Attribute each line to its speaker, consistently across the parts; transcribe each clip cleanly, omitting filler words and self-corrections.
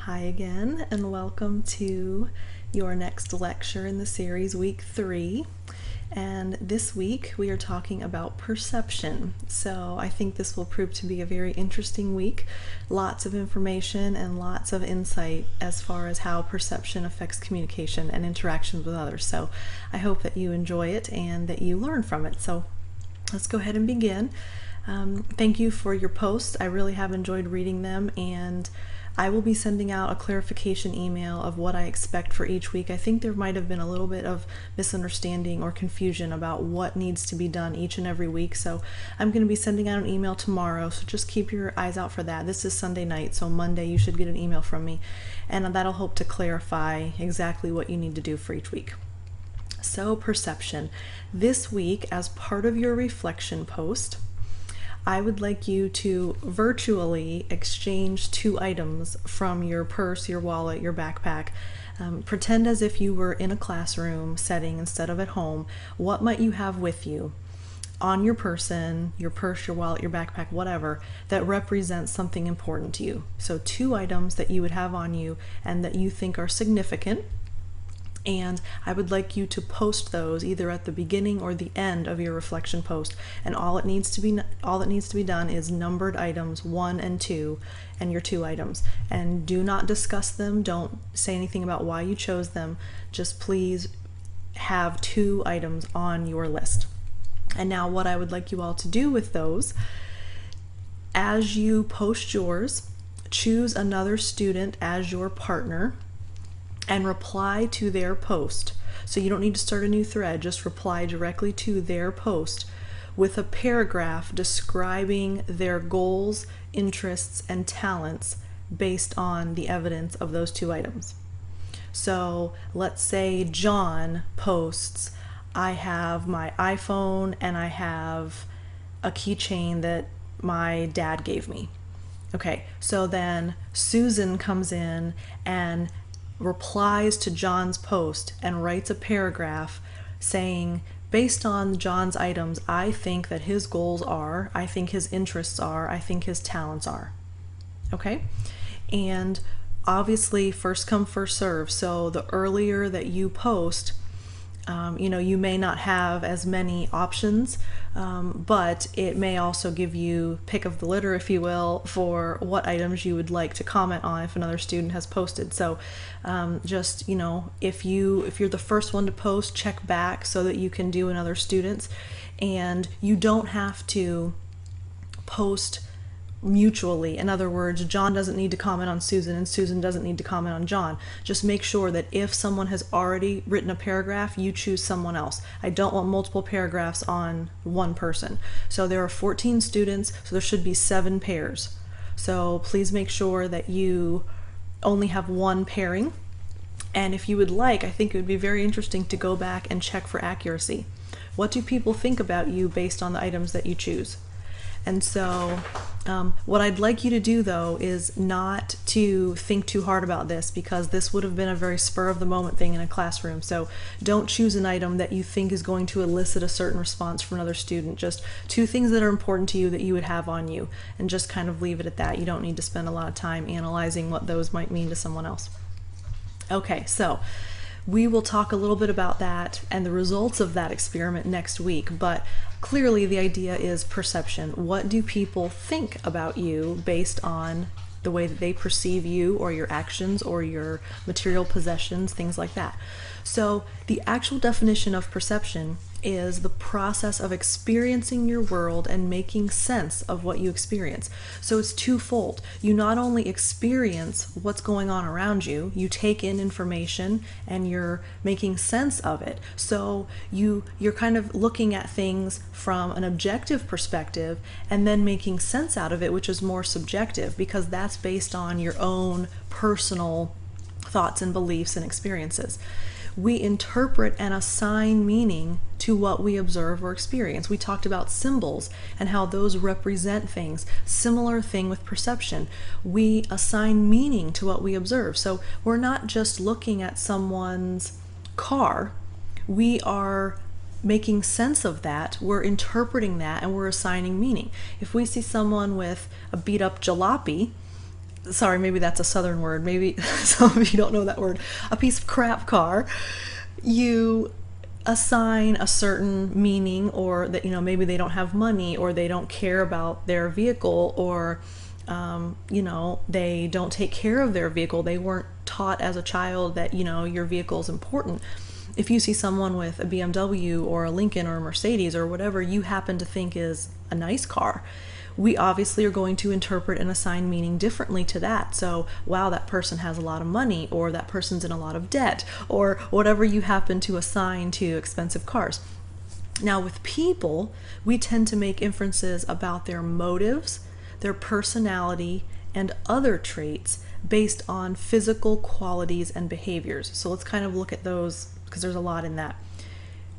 Speaker 1: Hi again, and welcome to your next lecture in the series, week 3. And this week we are talking about perception. So I think this will prove to be a very interesting week. Lots of information and lots of insight as far as how perception affects communication and interactions with others. So I hope that you enjoy it and that you learn from it. So let's go ahead and begin. Thank you for your posts. I really have enjoyed reading them, and I will be sending out a clarification email of what I expect for each week. I think there might have been a little bit of misunderstanding or confusion about what needs to be done each and every week, so I'm going to be sending out an email tomorrow, so just keep your eyes out for that. This is Sunday night, so Monday you should get an email from me, and that'll hope to clarify exactly what you need to do for each week. So, perception. This week, as part of your reflection post, I would like you to virtually exchange 2 items from your purse, your wallet, your backpack. Pretend as if you were in a classroom setting instead of at home. What might you have with you on your person, your purse, your wallet, your backpack, whatever, that represents something important to you? So 2 items that you would have on you and that you think are significant. And I would like you to post those either at the beginning or the end of your reflection post. And all that needs to be done is numbered items 1 and 2 and your 2 items. And do not discuss them. Don't say anything about why you chose them. Just please have 2 items on your list. And now what I would like you all to do with those, as you post yours, choose another student as your partner and reply to their post. So you don't need to start a new thread, just reply directly to their post with a paragraph describing their goals, interests, and talents based on the evidence of those 2 items. So let's say John posts, I have my iPhone and I have a keychain that my dad gave me. Okay, so then Susan comes in and replies to John's post and writes a paragraph saying, based on John's items, I think that his goals are, I think his interests are, I think his talents are. Okay? And obviously, first come, first serve. So the earlier that you post, you may not have as many options, but it may also give you pick of the litter, if you will, for what items you would like to comment on if another student has posted. So if you're the first one to post, check back so that you can do another student's, and you don't have to post mutually. In other words, John doesn't need to comment on Susan and Susan doesn't need to comment on John. Just make sure that if someone has already written a paragraph, you choose someone else. I don't want multiple paragraphs on one person. So there are 14 students, so there should be 7 pairs. So please make sure that you only have 1 pairing. And if you would like, I think it would be very interesting to go back and check for accuracy. What do people think about you based on the items that you choose? And so what I'd like you to do, though, is not to think too hard about this, because this would have been a very spur-of-the-moment thing in a classroom. So don't choose an item that you think is going to elicit a certain response from another student. Just 2 things that are important to you that you would have on you, and just kind of leave it at that. You don't need to spend a lot of time analyzing what those might mean to someone else. Okay, so we will talk a little bit about that and the results of that experiment next week, but clearly the idea is perception. What do people think about you based on the way that they perceive you or your actions or your material possessions, things like that? So the actual definition of perception is the process of experiencing your world and making sense of what you experience. So it's twofold. You not only experience what's going on around you, you take in information and you're making sense of it. So you're kind of looking at things from an objective perspective and then making sense out of it, which is more subjective, because that's based on your own personal thoughts and beliefs and experiences. We interpret and assign meaning to what we observe or experience. We talked about symbols and how those represent things. Similar thing with perception. We assign meaning to what we observe. So we're not just looking at someone's car. We are making sense of that, we're interpreting that, and we're assigning meaning. If we see someone with a beat up jalopy, sorry, maybe that's a southern word, maybe some of you don't know that word, a piece of crap car, you assign a certain meaning, or that, maybe they don't have money, or they don't care about their vehicle, or they don't take care of their vehicle. They weren't taught as a child that, your vehicle is important. If you see someone with a BMW or a Lincoln or a Mercedes or whatever you happen to think is a nice car, we obviously are going to interpret and assign meaning differently to that. So, wow, that person has a lot of money, or that person's in a lot of debt, or whatever you happen to assign to expensive cars. Now, with people, we tend to make inferences about their motives, their personality, and other traits based on physical qualities and behaviors. So let's kind of look at those, because there's a lot in that.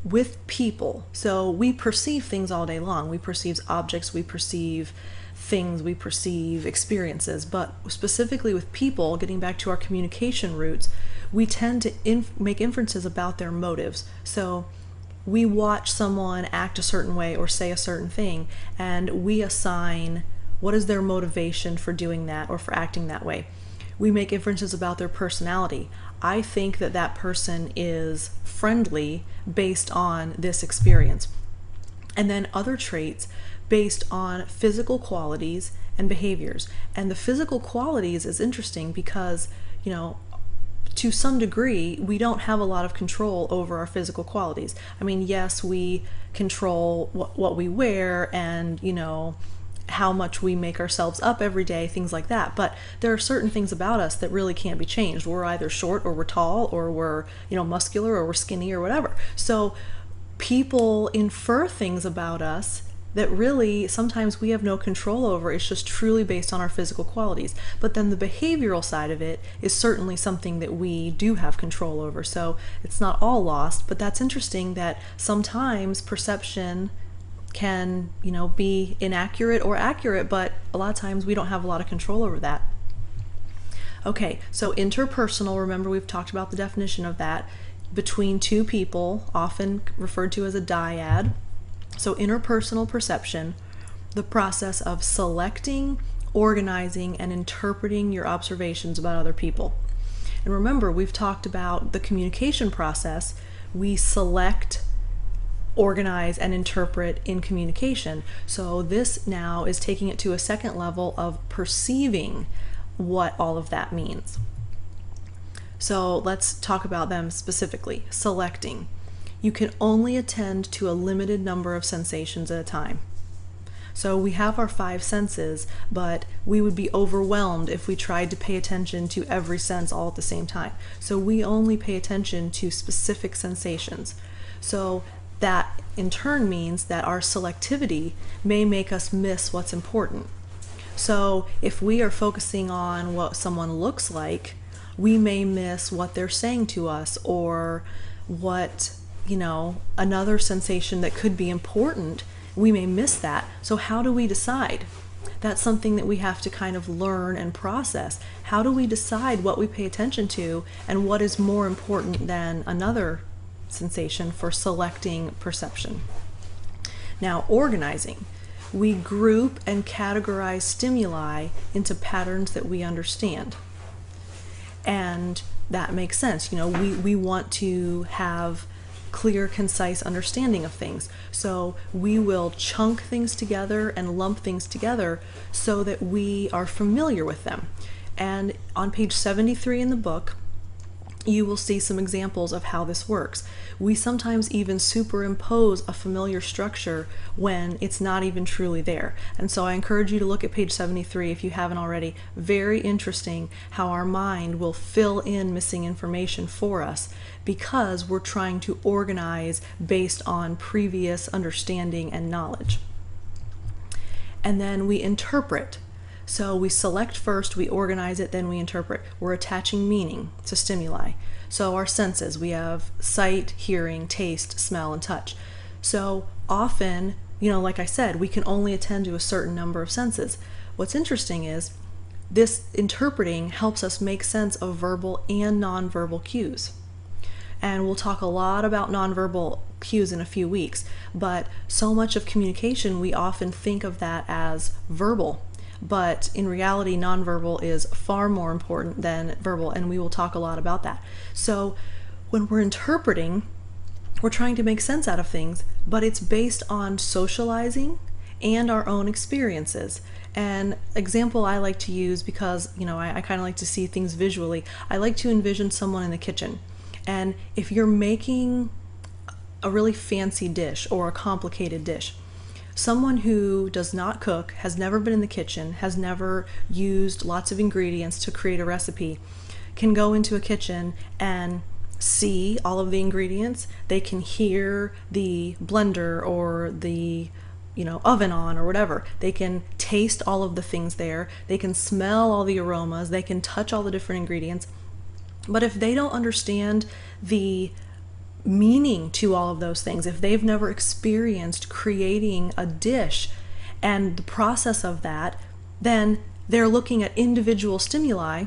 Speaker 1: With people, so we perceive things all day long. We perceive objects, we perceive things, we perceive experiences, but specifically with people, getting back to our communication roots, we tend to make inferences about their motives. So we watch someone act a certain way or say a certain thing, and we assign what is their motivation for doing that or for acting that way. We make inferences about their personality. I think that that person is friendly based on this experience. And then other traits based on physical qualities and behaviors. And the physical qualities is interesting because, to some degree, we don't have a lot of control over our physical qualities. I mean, yes, we control what we wear and, how much we make ourselves up every day, things like that. But there are certain things about us that really can't be changed. We're either short or we're tall, or we're, muscular, or we're skinny, or whatever. So people infer things about us that really sometimes we have no control over. It's just truly based on our physical qualities. But then the behavioral side of it is certainly something that we do have control over. So it's not all lost, but that's interesting that sometimes perception can, be inaccurate or accurate, but a lot of times we don't have a lot of control over that. Okay, so interpersonal, remember we've talked about the definition of that, between two people, often referred to as a dyad. So interpersonal perception, the process of selecting, organizing, and interpreting your observations about other people. And remember, we've talked about the communication process. We select, organize, and interpret in communication. So this now is taking it to a second level of perceiving what all of that means. So let's talk about them specifically. Selecting. You can only attend to a limited number of sensations at a time. So we have our 5 senses, but we would be overwhelmed if we tried to pay attention to every sense all at the same time. So we only pay attention to specific sensations. So that in turn means that our selectivity may make us miss what's important. So if we are focusing on what someone looks like, we may miss what they're saying to us, or what, another sensation that could be important, we may miss that. So how do we decide? That's something that we have to kind of learn and process. How do we decide what we pay attention to and what is more important than another sensation for selecting perception? Now, organizing. We group and categorize stimuli into patterns that we understand. And that makes sense. We want to have clear, concise understanding of things. So we will chunk things together and lump things together so that we are familiar with them. And on page 73 in the book, you will see some examples of how this works. We sometimes even superimpose a familiar structure when it's not even truly there. And so I encourage you to look at page 73 if you haven't already. Very interesting how our mind will fill in missing information for us because we're trying to organize based on previous understanding and knowledge. And then we interpret. So we select first, we organize it, then we interpret. We're attaching meaning to stimuli. So our senses, we have sight, hearing, taste, smell, and touch. So often, like I said, we can only attend to a certain number of senses. What's interesting is this interpreting helps us make sense of verbal and nonverbal cues. And we'll talk a lot about nonverbal cues in a few weeks, but so much of communication, we often think of that as verbal. but in reality, nonverbal is far more important than verbal, and we will talk a lot about that. So when we're interpreting, we're trying to make sense out of things, but it's based on socializing and our own experiences. An example I like to use, because I kind of like to see things visually, I like to envision someone in the kitchen. And if you're making a really fancy dish or a complicated dish, someone who does not cook, has never been in the kitchen, has never used lots of ingredients to create a recipe, can go into a kitchen and see all of the ingredients. They can hear the blender or the oven on or whatever. They can taste all of the things there. They can smell all the aromas. They can touch all the different ingredients. But if they don't understand the meaning to all of those things, if they've never experienced creating a dish and the process of that, then they're looking at individual stimuli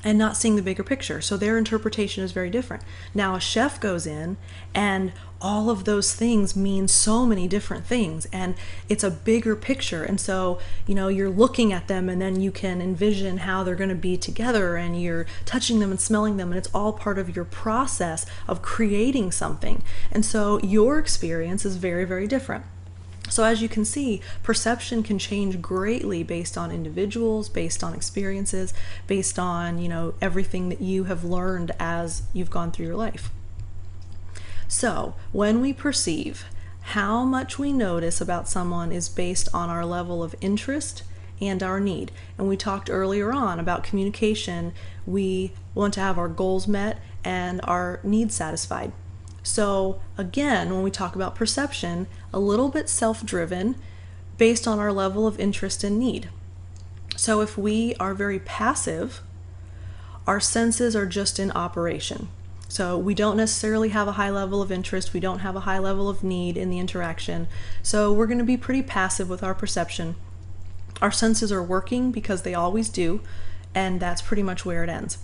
Speaker 1: and not seeing the bigger picture. So their interpretation is very different. Now a chef goes in and all of those things mean so many different things, and it's a bigger picture. And so, you're looking at them and then you can envision how they're going to be together, and you're touching them and smelling them, and it's all part of your process of creating something. And so your experience is very, very different. So as you can see, perception can change greatly based on individuals, based on experiences, based on, everything that you have learned as you've gone through your life. So when we perceive, how much we notice about someone is based on our level of interest and our need. And we talked earlier on about communication. We want to have our goals met and our needs satisfied. So again, when we talk about perception, a little bit self-driven based on our level of interest and need. So if we are very passive, our senses are just in operation. So we don't necessarily have a high level of interest, we don't have a high level of need in the interaction, so we're going to be pretty passive with our perception. Our senses are working because they always do, and that's pretty much where it ends.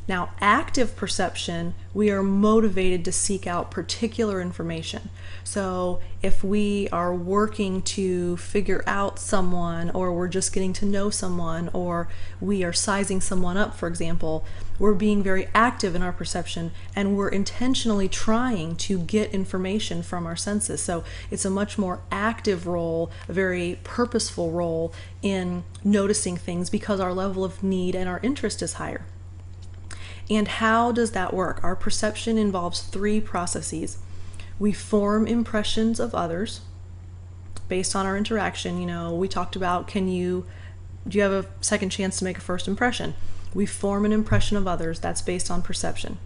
Speaker 1: Now, active perception, we are motivated to seek out particular information. So if we are working to figure out someone, or we're just getting to know someone, or we are sizing someone up, for example, we're being very active in our perception, and we're intentionally trying to get information from our senses. So it's a much more active role, a very purposeful role in noticing things, because our level of need and our interest is higher. And how does that work? Our perception involves three processes. We form impressions of others based on our interaction. We talked about, do you have a second chance to make a first impression? We form an impression of others. That's based on perception.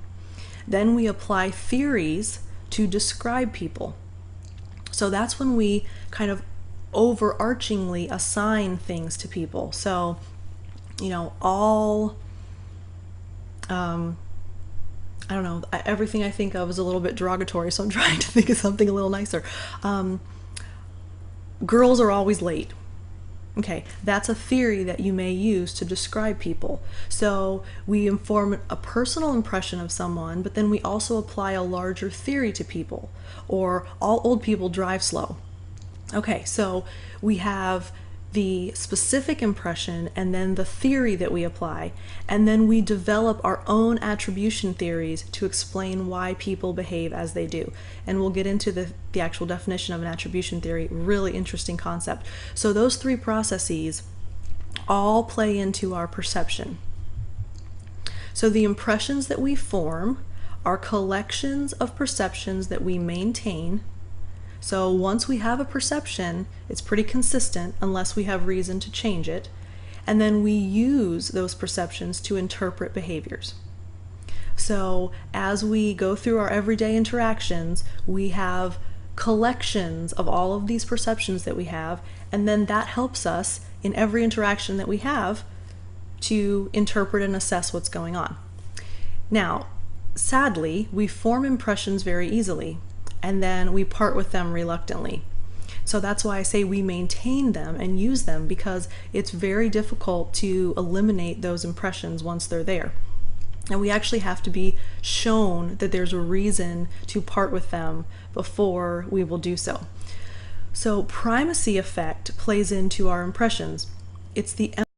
Speaker 1: Then we apply theories to describe people. So that's when we kind of overarchingly assign things to people. So, I don't know, everything I think of is a little bit derogatory, so I'm trying to think of something a little nicer. Girls are always late. Okay, that's a theory that you may use to describe people. So we inform a personal impression of someone, but then we also apply a larger theory to people. Or all old people drive slow. Okay, so we have the specific impression and then the theory that we apply, and then we develop our own attribution theories to explain why people behave as they do. And we'll get into the actual definition of an attribution theory. Really interesting concept. So those three processes all play into our perception. So the impressions that we form are collections of perceptions that we maintain. So once we have a perception, it's pretty consistent unless we have reason to change it. And then we use those perceptions to interpret behaviors. So as we go through our everyday interactions, we have collections of all of these perceptions that we have, and then that helps us in every interaction that we have to interpret and assess what's going on. Now, sadly, we form impressions very easily, and then we part with them reluctantly. So that's why I say we maintain them and use them, because it's very difficult to eliminate those impressions once they're there. And we actually have to be shown that there's a reason to part with them before we will do so. So primacy effect plays into our impressions. it's the